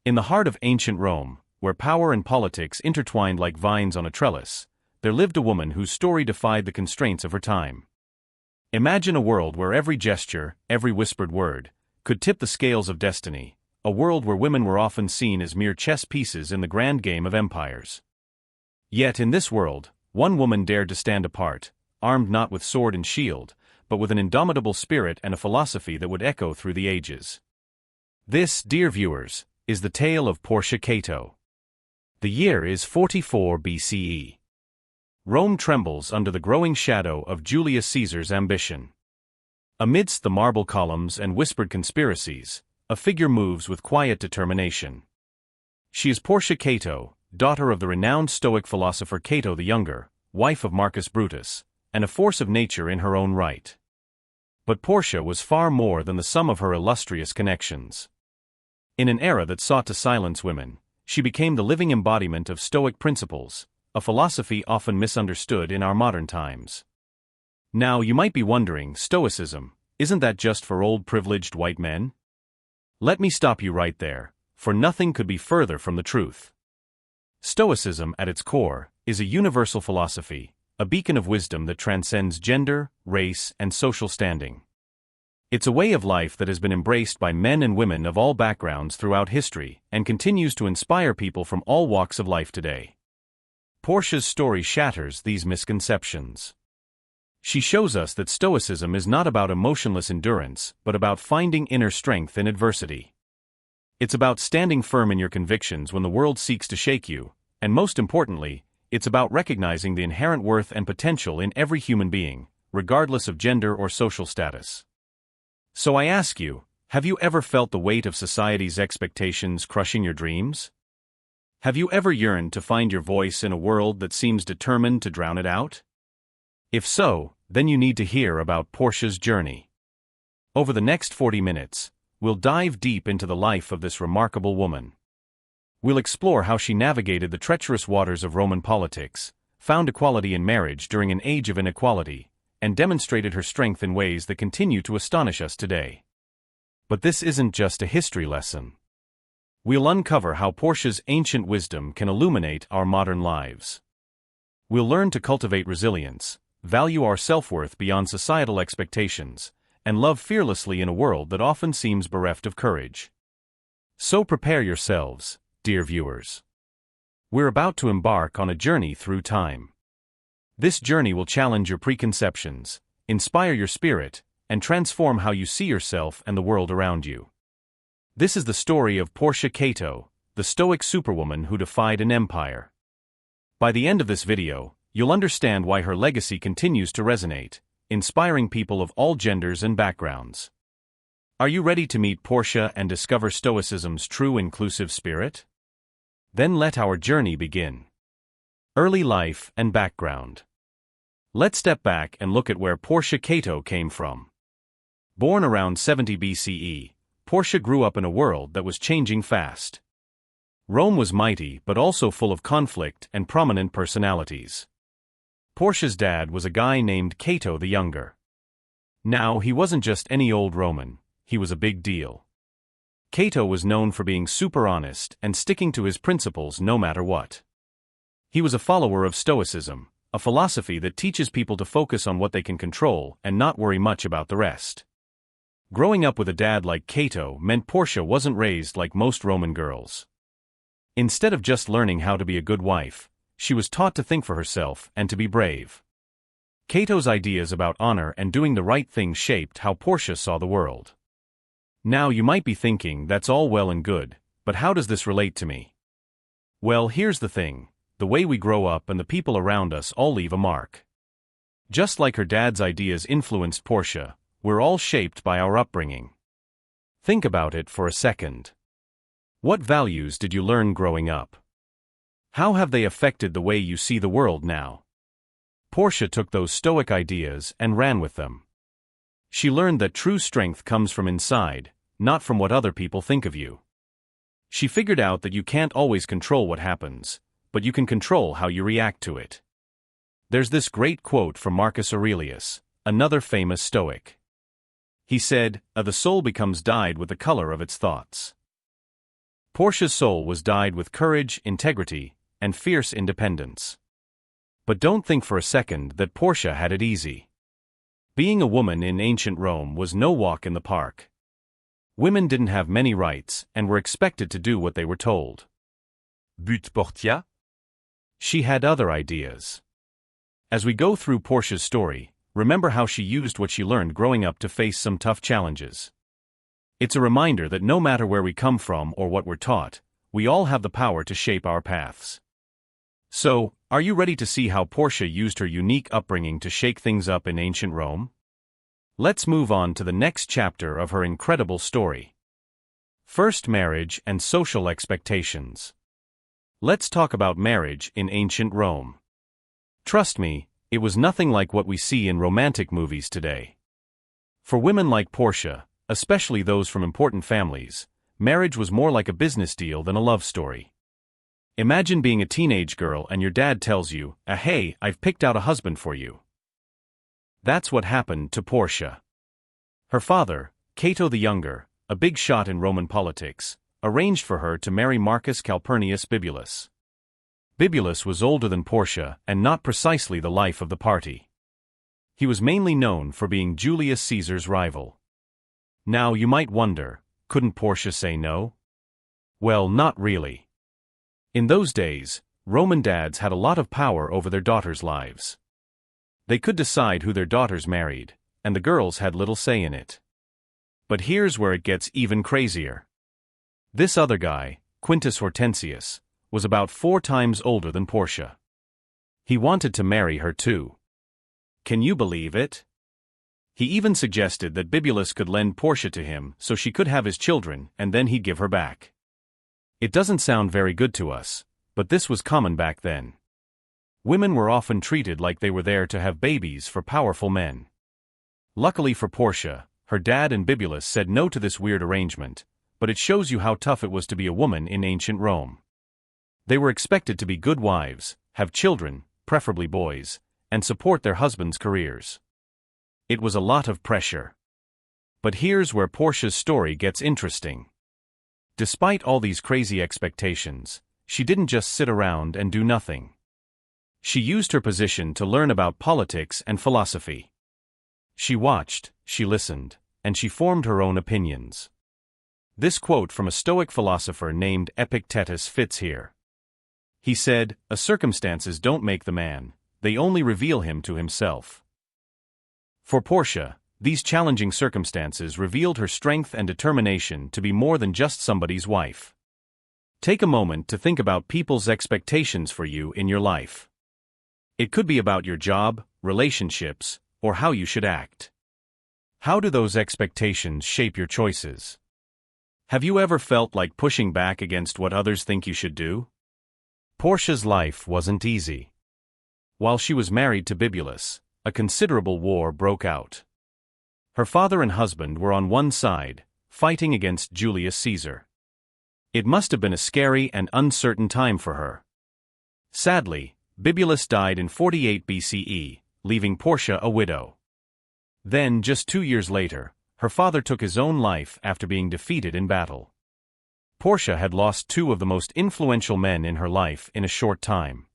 In the heart of ancient Rome, where power and politics intertwined like vines on a trellis, there lived a woman whose story defied the constraints of her time. Imagine a world where every gesture, every whispered word, could tip the scales of destiny, a world where women were often seen as mere chess pieces in the grand game of empires. Yet in this world, one woman dared to stand apart, armed not with sword and shield, but with an indomitable spirit and a philosophy that would echo through the ages. This, dear viewers, is the tale of Porcia Cato. The year is 44 BCE. Rome trembles under the growing shadow of Julius Caesar's ambition. Amidst the marble columns and whispered conspiracies, a figure moves with quiet determination. She is Porcia Cato, daughter of the renowned Stoic philosopher Cato the Younger, wife of Marcus Brutus, and a force of nature in her own right. But Porcia was far more than the sum of her illustrious connections. In an era that sought to silence women, she became the living embodiment of Stoic principles, a philosophy often misunderstood in our modern times. Now you might be wondering, Stoicism, isn't that just for old privileged white men? Let me stop you right there, for nothing could be further from the truth. Stoicism, at its core, is a universal philosophy, a beacon of wisdom that transcends gender, race, and social standing. It's a way of life that has been embraced by men and women of all backgrounds throughout history and continues to inspire people from all walks of life today. Porcia's story shatters these misconceptions. She shows us that Stoicism is not about emotionless endurance, but about finding inner strength in adversity. It's about standing firm in your convictions when the world seeks to shake you, and most importantly, it's about recognizing the inherent worth and potential in every human being, regardless of gender or social status. So I ask you, have you ever felt the weight of society's expectations crushing your dreams? Have you ever yearned to find your voice in a world that seems determined to drown it out? If so, then you need to hear about Porcia's journey. Over the next 40 minutes, we'll dive deep into the life of this remarkable woman. We'll explore how she navigated the treacherous waters of Roman politics, found equality in marriage during an age of inequality, and demonstrated her strength in ways that continue to astonish us today. But this isn't just a history lesson. We'll uncover how Porcia's ancient wisdom can illuminate our modern lives. We'll learn to cultivate resilience, value our self-worth beyond societal expectations, and love fearlessly in a world that often seems bereft of courage. So prepare yourselves, dear viewers. We're about to embark on a journey through time. This journey will challenge your preconceptions, inspire your spirit, and transform how you see yourself and the world around you. This is the story of Porcia Cato, the Stoic superwoman who defied an empire. By the end of this video, you'll understand why her legacy continues to resonate, inspiring people of all genders and backgrounds. Are you ready to meet Porcia and discover Stoicism's true inclusive spirit? Then let our journey begin. Early life and background. Let's step back and look at where Porcia Cato came from. Born around 70 BCE, Porcia grew up in a world that was changing fast. Rome was mighty but also full of conflict and prominent personalities. Porcia's dad was a guy named Cato the Younger. Now, he wasn't just any old Roman, he was a big deal. Cato was known for being super honest and sticking to his principles no matter what. He was a follower of Stoicism, a philosophy that teaches people to focus on what they can control and not worry much about the rest. Growing up with a dad like Cato meant Porcia wasn't raised like most Roman girls. Instead of just learning how to be a good wife, she was taught to think for herself and to be brave. Cato's ideas about honor and doing the right thing shaped how Porcia saw the world. Now you might be thinking, that's all well and good, but how does this relate to me? Well, here's the thing. The way we grow up and the people around us all leave a mark. Just like her dad's ideas influenced Porcia, we're all shaped by our upbringing. Think about it for a second. What values did you learn growing up? How have they affected the way you see the world now? Porcia took those Stoic ideas and ran with them. She learned that true strength comes from inside, not from what other people think of you. She figured out that you can't always control what happens, but you can control how you react to it. There's this great quote from Marcus Aurelius, another famous Stoic. He said, "The soul becomes dyed with the color of its thoughts." Portia's soul was dyed with courage, integrity, and fierce independence. But don't think for a second that Portia had it easy. Being a woman in ancient Rome was no walk in the park. Women didn't have many rights and were expected to do what they were told. But Portia? She had other ideas. As we go through Portia's story, remember how she used what she learned growing up to face some tough challenges. It's a reminder that no matter where we come from or what we're taught, we all have the power to shape our paths. So, are you ready to see how Portia used her unique upbringing to shake things up in ancient Rome? Let's move on to the next chapter of her incredible story. First, marriage and social expectations. Let's talk about marriage in ancient Rome. Trust me, it was nothing like what we see in romantic movies today. For women like Portia, especially those from important families, marriage was more like a business deal than a love story. Imagine being a teenage girl and your dad tells you, "Hey, I've picked out a husband for you." That's what happened to Portia. Her father, Cato the Younger, a big shot in Roman politics, arranged for her to marry Marcus Calpurnius Bibulus. Bibulus was older than Portia and not precisely the life of the party. He was mainly known for being Julius Caesar's rival. Now you might wonder, couldn't Portia say no? Well, not really. In those days, Roman dads had a lot of power over their daughters' lives. They could decide who their daughters married, and the girls had little say in it. But here's where it gets even crazier. This other guy, Quintus Hortensius, was about 4 times older than Portia. He wanted to marry her too. Can you believe it? He even suggested that Bibulus could lend Portia to him so she could have his children and then he'd give her back. It doesn't sound very good to us, but this was common back then. Women were often treated like they were there to have babies for powerful men. Luckily for Portia, her dad and Bibulus said no to this weird arrangement, but it shows you how tough it was to be a woman in ancient Rome. They were expected to be good wives, have children, preferably boys, and support their husbands' careers. It was a lot of pressure. But here's where Portia's story gets interesting. Despite all these crazy expectations, she didn't just sit around and do nothing. She used her position to learn about politics and philosophy. She watched, she listened, and she formed her own opinions. This quote from a Stoic philosopher named Epictetus fits here. He said, "Circumstances don't make the man, they only reveal him to himself." For Portia, these challenging circumstances revealed her strength and determination to be more than just somebody's wife. Take a moment to think about people's expectations for you in your life. It could be about your job, relationships, or how you should act. How do those expectations shape your choices? Have you ever felt like pushing back against what others think you should do? Portia's life wasn't easy. While she was married to Bibulus, a considerable war broke out. Her father and husband were on one side, fighting against Julius Caesar. It must have been a scary and uncertain time for her. Sadly, Bibulus died in 48 BCE, leaving Portia a widow. Then, just 2 years later, her father took his own life after being defeated in battle. Portia had lost 2 of the most influential men in her life in a short time.